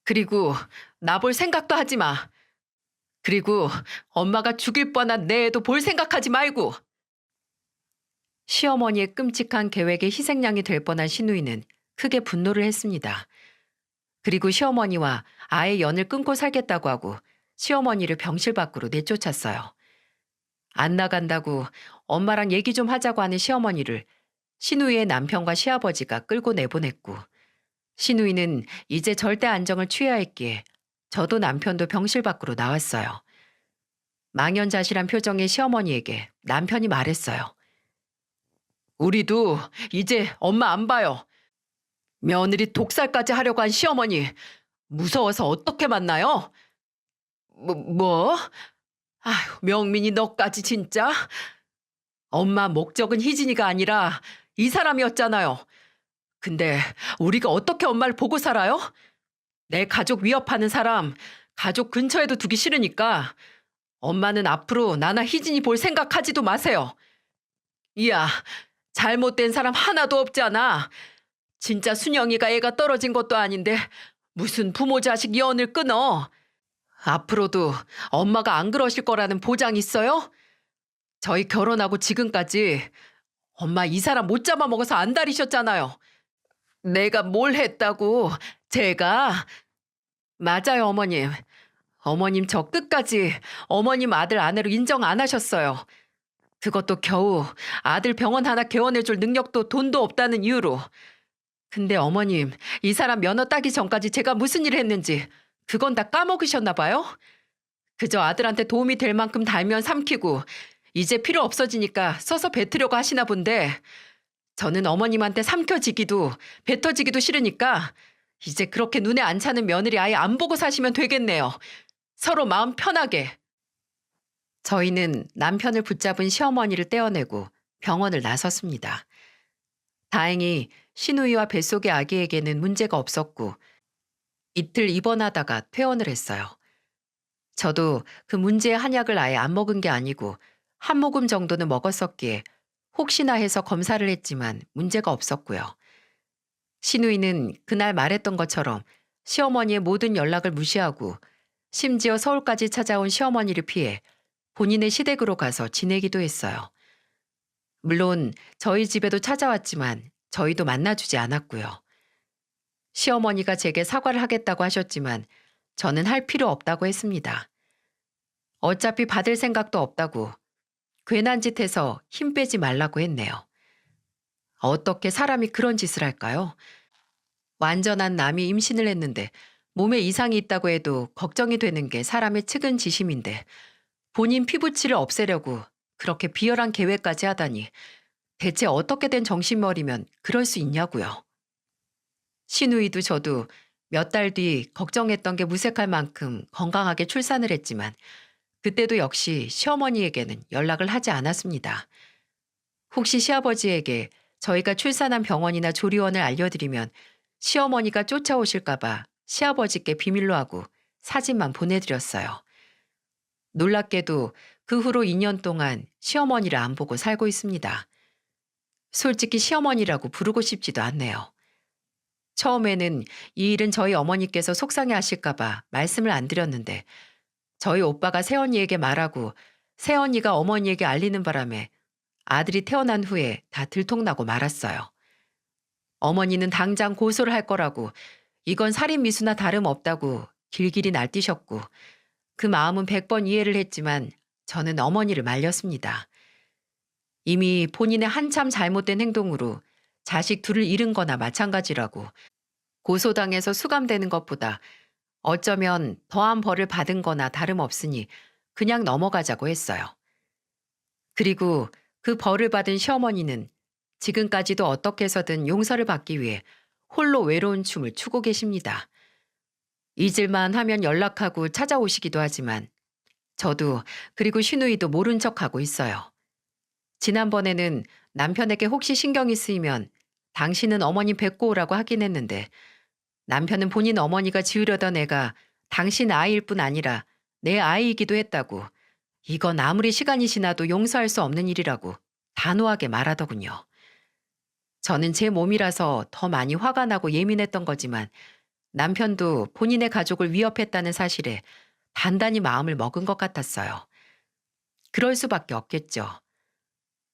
그리고 나 볼 생각도 하지 마. 그리고 엄마가 죽일 뻔한 내 애도 볼 생각하지 말고. 시어머니의 끔찍한 계획의 희생양이 될 뻔한 신우이는 크게 분노를 했습니다. 그리고 시어머니와 아예 연을 끊고 살겠다고 하고 시어머니를 병실 밖으로 내쫓았어요. 안 나간다고 엄마랑 얘기 좀 하자고 하는 시어머니를 신우이의 남편과 시아버지가 끌고 내보냈고 신우이는 이제 절대 안정을 취해야 했기에 저도 남편도 병실 밖으로 나왔어요. 망연자실한 표정의 시어머니에게 남편이 말했어요. 우리도 이제 엄마 안 봐요. 며느리 독살까지 하려고 한 시어머니 무서워서 어떻게 만나요? 뭐? 아휴, 명민이 너까지 진짜? 엄마 목적은 희진이가 아니라 이 사람이었잖아요. 근데 우리가 어떻게 엄마를 보고 살아요? 내 가족 위협하는 사람 가족 근처에도 두기 싫으니까 엄마는 앞으로 나나 희진이 볼 생각하지도 마세요. 이야, 잘못된 사람 하나도 없잖아. 진짜 순영이가 애가 떨어진 것도 아닌데 무슨 부모 자식 연을 끊어. 앞으로도 엄마가 안 그러실 거라는 보장 있어요? 저희 결혼하고 지금까지 엄마 이 사람 못 잡아먹어서 안달이셨잖아요. 내가 뭘 했다고. 제가. 맞아요, 어머님. 어머님 저 끝까지 어머님 아들 아내로 인정 안 하셨어요. 그것도 겨우 아들 병원 하나 개원해줄 능력도 돈도 없다는 이유로. 근데 어머님, 이 사람 면허 따기 전까지 제가 무슨 일을 했는지 그건 다 까먹으셨나 봐요? 그저 아들한테 도움이 될 만큼 달면 삼키고 이제 필요 없어지니까 써서 뱉으려고 하시나 본데 저는 어머님한테 삼켜지기도 뱉어지기도 싫으니까 이제 그렇게 눈에 안 차는 며느리 아예 안 보고 사시면 되겠네요. 서로 마음 편하게. 저희는 남편을 붙잡은 시어머니를 떼어내고 병원을 나섰습니다. 다행히 신우이와 뱃속의 아기에게는 문제가 없었고 이틀 입원하다가 퇴원을 했어요. 저도 그 문제의 한약을 아예 안 먹은 게 아니고 한 모금 정도는 먹었었기에 혹시나 해서 검사를 했지만 문제가 없었고요. 신우이는 그날 말했던 것처럼 시어머니의 모든 연락을 무시하고 심지어 서울까지 찾아온 시어머니를 피해 본인의 시댁으로 가서 지내기도 했어요. 물론 저희 집에도 찾아왔지만 저희도 만나주지 않았고요. 시어머니가 제게 사과를 하겠다고 하셨지만 저는 할 필요 없다고 했습니다. 어차피 받을 생각도 없다고 괜한 짓 해서 힘 빼지 말라고 했네요. 어떻게 사람이 그런 짓을 할까요? 완전한 남이 임신을 했는데 몸에 이상이 있다고 해도 걱정이 되는 게 사람의 측은지심인데 본인 피부치를 없애려고 그렇게 비열한 계획까지 하다니 대체 어떻게 된 정신머리면 그럴 수 있냐고요. 신우이도 저도 몇 달 뒤 걱정했던 게 무색할 만큼 건강하게 출산을 했지만 그때도 역시 시어머니에게는 연락을 하지 않았습니다. 혹시 시아버지에게 저희가 출산한 병원이나 조리원을 알려드리면 시어머니가 쫓아오실까봐 시아버지께 비밀로 하고 사진만 보내드렸어요. 놀랍게도 그 후로 2년 동안 시어머니를 안 보고 살고 있습니다. 솔직히 시어머니라고 부르고 싶지도 않네요. 처음에는 이 일은 저희 어머니께서 속상해 하실까봐 말씀을 안 드렸는데 저희 오빠가 새언니에게 말하고 새언니가 어머니에게 알리는 바람에 아들이 태어난 후에 다 들통나고 말았어요. 어머니는 당장 고소를 할 거라고 이건 살인미수나 다름없다고 길길이 날뛰셨고 그 마음은 100번 이해를 했지만 저는 어머니를 말렸습니다. 이미 본인의 한참 잘못된 행동으로 자식 둘을 잃은 거나 마찬가지라고 고소당해서 수감되는 것보다 어쩌면 더한 벌을 받은 거나 다름없으니 그냥 넘어가자고 했어요. 그리고 그 벌을 받은 시어머니는 지금까지도 어떻게 해서든 용서를 받기 위해 홀로 외로운 춤을 추고 계십니다. 잊을만 하면 연락하고 찾아오시기도 하지만 저도 그리고 신우이도 모른 척하고 있어요. 지난번에는 남편에게 혹시 신경이 쓰이면 당신은 어머니 뵙고 오라고 하긴 했는데 남편은 본인 어머니가 지으려던 애가 당신 아이일 뿐 아니라 내 아이이기도 했다고 이건 아무리 시간이 지나도 용서할 수 없는 일이라고 단호하게 말하더군요. 저는 제 몸이라서 더 많이 화가 나고 예민했던 거지만 남편도 본인의 가족을 위협했다는 사실에 단단히 마음을 먹은 것 같았어요. 그럴 수밖에 없겠죠.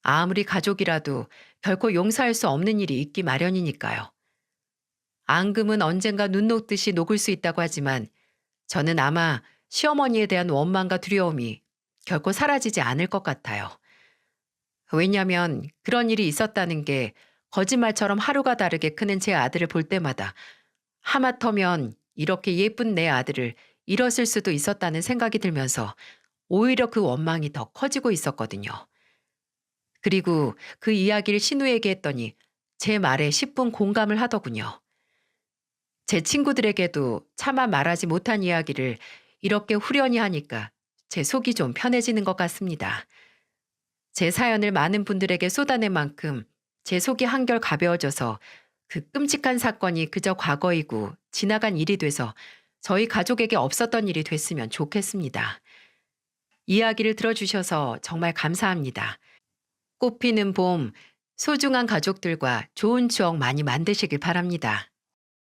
아무리 가족이라도 결코 용서할 수 없는 일이 있기 마련이니까요. 앙금은 언젠가 눈 녹듯이 녹을 수 있다고 하지만 저는 아마 시어머니에 대한 원망과 두려움이 결코 사라지지 않을 것 같아요. 왜냐하면 그런 일이 있었다는 게 거짓말처럼 하루가 다르게 크는 제 아들을 볼 때마다 하마터면 이렇게 예쁜 내 아들을 잃었을 수도 있었다는 생각이 들면서 오히려 그 원망이 더 커지고 있었거든요. 그리고 그 이야기를 신우에게 했더니 제 말에 10분 공감을 하더군요. 제 친구들에게도 차마 말하지 못한 이야기를 이렇게 후련히 하니까 제 속이 좀 편해지는 것 같습니다. 제 사연을 많은 분들에게 쏟아낸 만큼 제 속이 한결 가벼워져서 그 끔찍한 사건이 그저 과거이고 지나간 일이 돼서 저희 가족에게 없었던 일이 됐으면 좋겠습니다. 이야기를 들어주셔서 정말 감사합니다. 꽃피는 봄, 소중한 가족들과 좋은 추억 많이 만드시길 바랍니다.